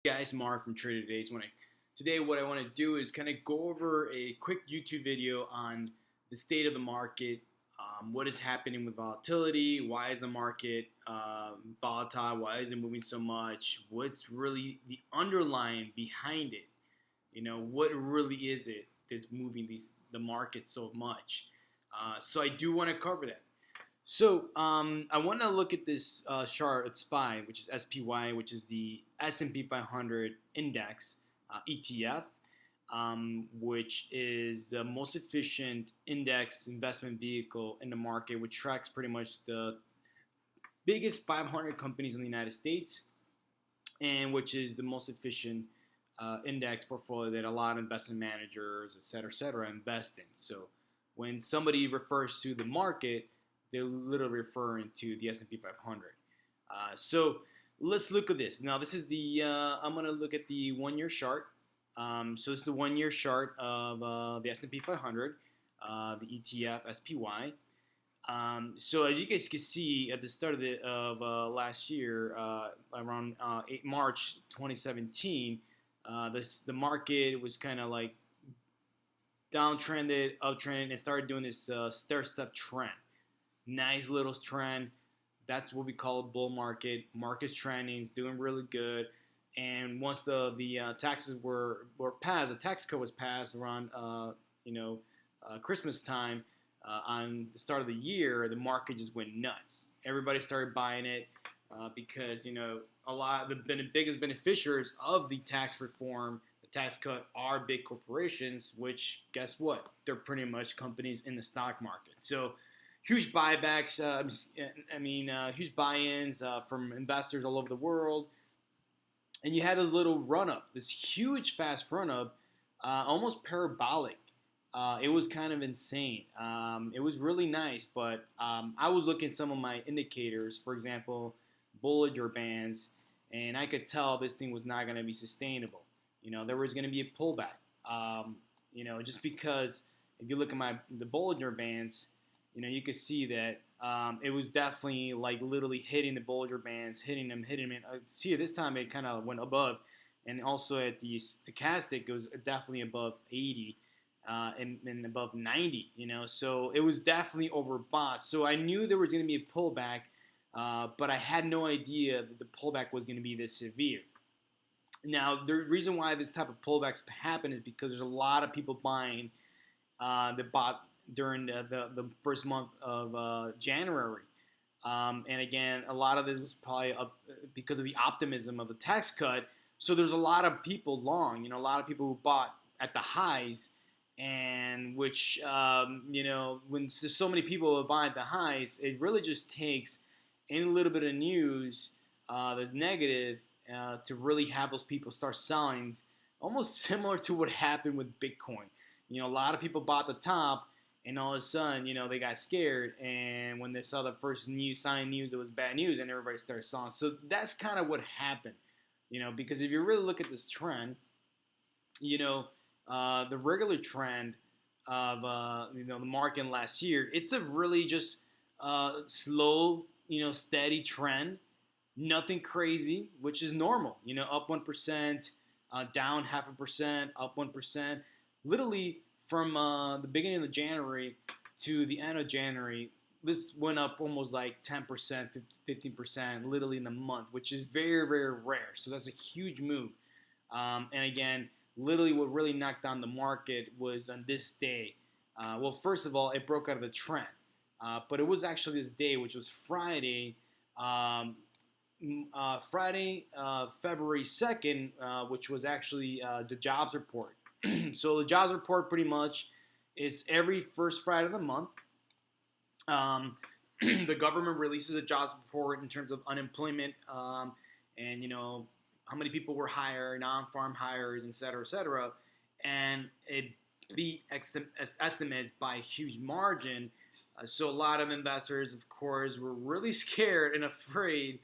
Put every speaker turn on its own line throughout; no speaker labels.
Guys, Mark from Trader Days. Today, what I want to do is kind of go over a quick YouTube video on the state of the market, what is happening with volatility, why is the market volatile, why is it moving so much, what's really the underlying behind it, what really is it that's moving the market so much. So I do want to cover that. So I want to look at this chart at SPY, which is SPY, which is the S&P 500 index ETF, which is the most efficient index investment vehicle in the market, which tracks pretty much the biggest 500 companies in the United States, and which is the most efficient index portfolio that a lot of investment managers, et cetera, invest in. So when somebody refers to the market, they're literally referring to the S&P 500. So let's look at this. Now, this is I'm going to look at the one-year chart. So this is the one-year chart of the S&P 500, the ETF SPY. So as you guys can see, at the start of last year, around March 2017, the market was kind of like downtrended, uptrended, and started doing this stair-step trend. Nice little trend. That's what we call a bull market. Market's trending, it's doing really good. And once the taxes were passed, the tax code was passed around Christmas time on the start of the year, the market just went nuts. Everybody started buying it because a lot of the biggest beneficiaries of the tax reform, the tax cut, are big corporations. Which, guess what? They're pretty much companies in the stock market. So huge buybacks, huge buy-ins from investors all over the world. And you had this little run-up, this huge fast run-up, almost parabolic. It was kind of insane. It was really nice, but I was looking at some of my indicators, for example, Bollinger Bands, and I could tell this thing was not going to be sustainable. There was going to be a pullback. Just because if you look at the Bollinger Bands, you could see that it was definitely like literally hitting the Bollinger Bands, hitting them. See, this time it kind of went above, and also at the stochastic, it was definitely above 80 and above 90. So it was definitely overbought. So I knew there was going to be a pullback, but I had no idea that the pullback was going to be this severe. Now, the reason why this type of pullbacks happen is because there's a lot of people buying that bought during the first month of January. And again, a lot of this was probably because of the optimism of the tax cut. So there's a lot of people long, a lot of people who bought at the highs, and which, when there's so many people who buy at the highs, it really just takes any little bit of news that's negative to really have those people start selling, almost similar to what happened with Bitcoin. A lot of people bought the top, and all of a sudden, they got scared, and when they saw the first news, it was bad news, and everybody started selling. So that's kind of what happened, because if you really look at this trend, the regular trend of the market last year, it's a really just slow, steady trend, nothing crazy, which is normal. Up 1%, down 0.5%, up 1%, literally. From the beginning of January to the end of January, this went up almost like 10%, 15%, literally in a month, which is very, very rare. So that's a huge move. And again, literally what really knocked down the market was on this day. Well, first of all, it broke out of the trend. But it was actually this day, which was Friday, February 2nd, which was actually the jobs report. So the jobs report pretty much is every first Friday of the month. The government releases a jobs report in terms of unemployment and how many people were hired, non-farm hires, et cetera, and it beat estimates by a huge margin. So a lot of investors, of course, were really scared and afraid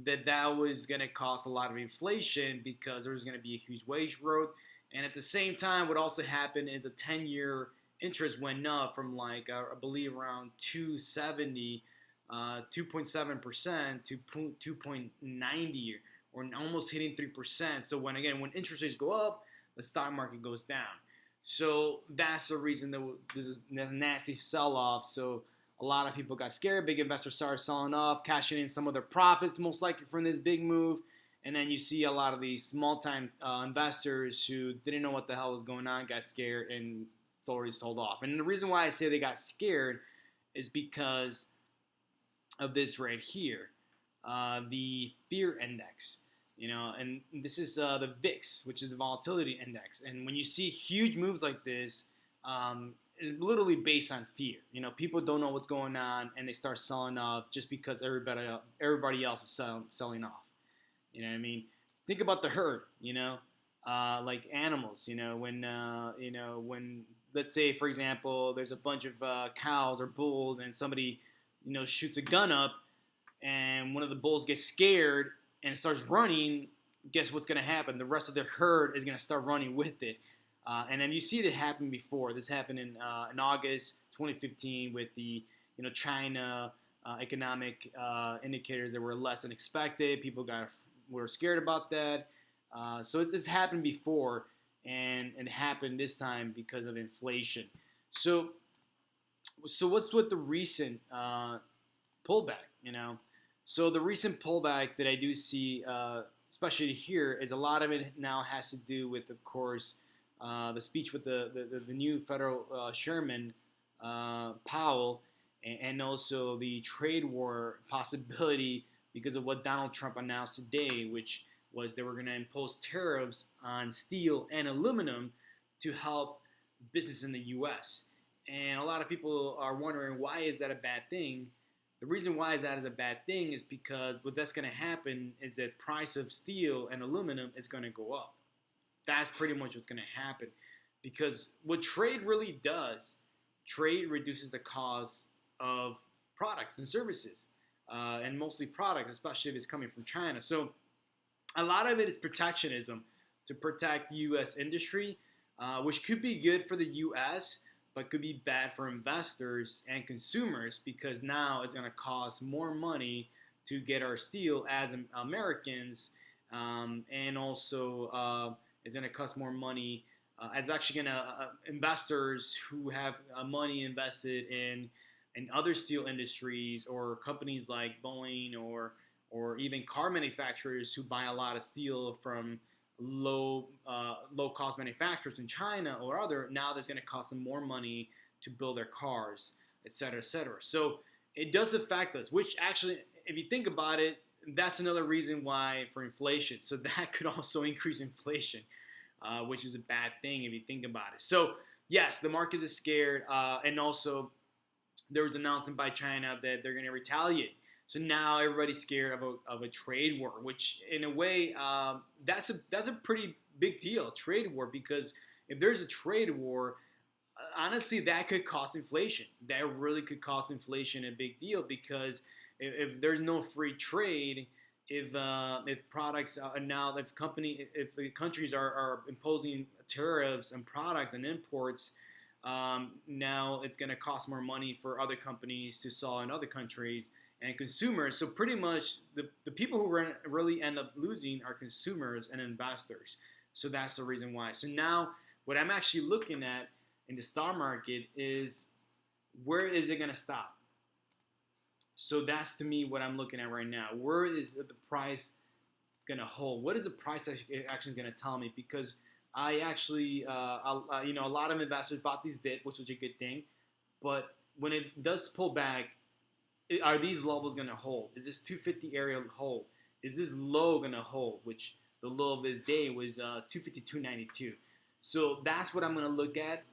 that was going to cause a lot of inflation because there was going to be a huge wage growth. And at the same time, what also happened is a 10-year interest went up from I believe around 2.7% to 2.90, or almost hitting 3%. So when interest rates go up, the stock market goes down. So that's the reason that this is a nasty sell-off. So a lot of people got scared. Big investors started selling off, cashing in some of their profits, most likely from this big move. And then you see a lot of these small-time investors who didn't know what the hell was going on, got scared, and already sold off. And the reason why I say they got scared is because of this right here, the fear index. And this is the VIX, which is the volatility index. And when you see huge moves like this, it's literally based on fear. People don't know what's going on, and they start selling off just because everybody else is selling off. You know what I mean? Think about the herd. Like animals. When let's say, for example, there's a bunch of cows or bulls, and somebody shoots a gun up, and one of the bulls gets scared and starts running. Guess what's going to happen? The rest of the herd is going to start running with it. And then you see it happen before. This happened in August 2015 with the China economic indicators that were less than expected. People were scared about that. So it's happened before, and it happened this time because of inflation. So what's with the recent pullback? So the recent pullback that I do see, especially here, is a lot of it now has to do with, of course, the speech with the new federal chairman, Powell, and also the trade war possibility because of what Donald Trump announced today, which was they were going to impose tariffs on steel and aluminum to help business in the U.S. And a lot of people are wondering, why is that a bad thing? The reason why that is a bad thing is because what that's going to happen is that price of steel and aluminum is going to go up. That's pretty much what's going to happen, because what trade really does, trade reduces the cost of products and services, and mostly products, especially if it's coming from China. So a lot of it is protectionism to protect U.S. industry, which could be good for the U.S., but could be bad for investors and consumers, because now it's going to cost more money to get our steel as Americans, and also it's going to cost more money as actually going to investors who have money invested in other steel industries, or companies like Boeing, or even car manufacturers who buy a lot of steel from low cost manufacturers in China or other. Now that's going to cost them more money to build their cars, et cetera, et cetera. So it does affect us, which actually, if you think about it, that's another reason why for inflation. So that could also increase inflation, which is a bad thing if you think about it. So yes, the market is scared, and also there was an announcement by China that they're going to retaliate. So now everybody's scared of a trade war, which in a way, that's a pretty big deal, trade war, because if there's a trade war, honestly, that could cause inflation. That really could cause inflation a big deal, because if there's no free trade, if products are now, if countries are imposing tariffs on products and imports, now it's going to cost more money for other companies to sell in other countries and consumers. So pretty much the people who really end up losing are consumers and investors. So that's the reason why. So now what I'm actually looking at in the stock market is, where is it going to stop? So that's, to me, what I'm looking at right now. Where is the price going to hold? What is the price actually going to tell me? Because I actually, a lot of investors bought these dips, which was a good thing. But when it does pull back, are these levels going to hold? Is this 250 area hold? Is this low going to hold? Which the low of this day was 252.92. So that's what I'm going to look at,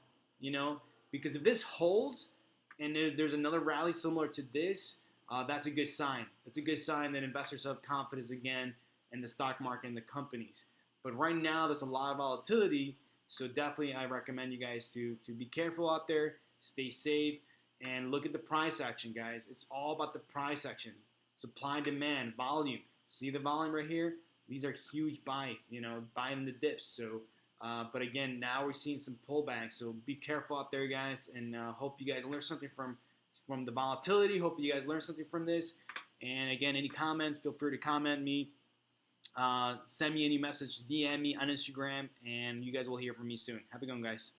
because if this holds and there's another rally similar to this, that's a good sign. It's a good sign that investors have confidence again in the stock market and the companies. But right now, there's a lot of volatility, so definitely I recommend you guys to be careful out there, stay safe, and look at the price action, guys. It's all about the price action. Supply and demand, volume. See the volume right here? These are huge buys, buying the dips. So, but again, now we're seeing some pullbacks, so be careful out there, guys, and hope you guys learn something from the volatility. Hope you guys learn something from this. And again, any comments, feel free to comment me. Send me any message, DM me on Instagram, and you guys will hear from me soon. Have a good one, guys.